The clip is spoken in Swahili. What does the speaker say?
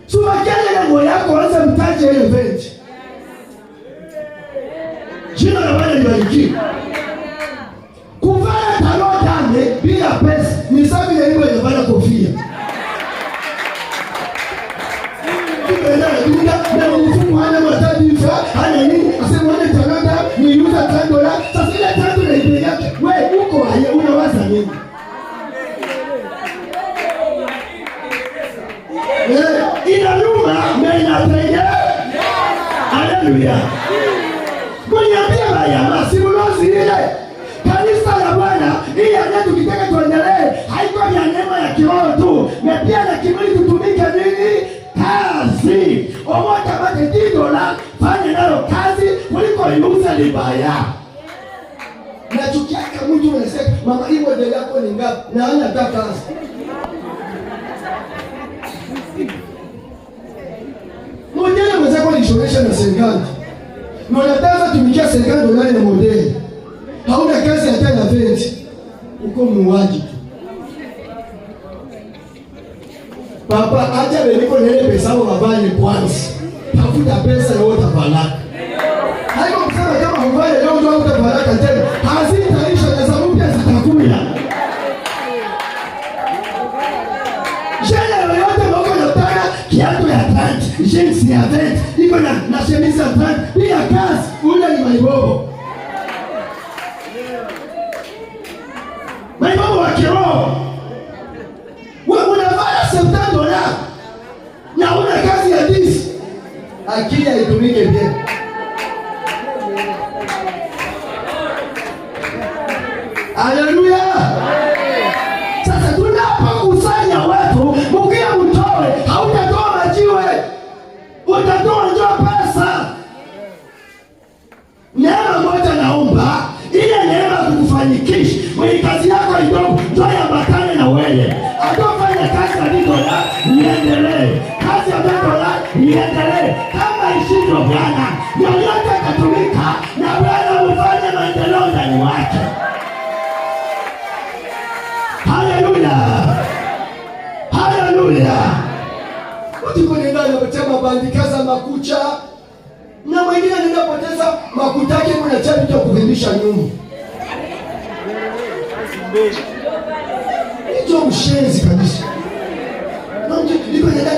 Sumakele na moyo yako anza mtaje ile event. Jina la Bwana libarikiwe. Kuvaa tano tane bila pesa ni sababu ya ile inavaa kofia. Na mfumo hana matatizo, hana nini? Asema wana talanta ni yuza $10. Sasa ile $10 na ile yake. Wewe uko haya unawaza nini? Inaluma na inapenya. Haleluya. Kuniambia baya masimulozi ile. Kanisa la Bwana ili anje tukitaka tuendelee haiko ya neema ya kiroho tu. Na pia na kimwili tutumike nini? Kazi. Omoja bate $10 fanya nalo kazi kuliko iuza libaya. Na tukiaka mtu anasema mama hii model yako ni ngapi? Na hana hata kazi. Model mwenzako alishonesha na serikali. Na unataka tumikia serikali $1 ya model. Hauna kazi hata na venti. Uko muuaji tu. Papa acha beliko nile pesa wavanye kwanza. Tafuta pesa na utabaraka. Haiko kusema kama uvanye leo ndio utabaraka tena. Hazitaisha na sababu pia zitakuja. Jana yote wako nataka kiatu ya 30, jeans ya 20, iko na chemise ya 30, pia kazi ule ni maibobo. Maibobo wa kiroho. Unavaa $70 na una kazi ya 10. Akili haitumike bien. Haleluya. Sasa tunapokusanya watu, mkia mtoe, hautatoa majiwe. Utatoa njoo pesa. Neema moja naomba, ile neema kukufanikisha. Mwenye kazi yako ndogo, njoo ambatane na wewe. Atofanya kazi ya $10 iendelee. Kazi ya $10 iendelee. Kama ishindwe Bwana, yoyote katumika na Bwana ufanye maendeleo ndani wake. Haleluya. Haleluya. Utiko nenda anapotema bandikaza makucha. Na mwingine nenda poteza makutake kuna chapi cha kuvimbisha nyumba. Hicho mshenzi kabisa. Na mtu niko nenda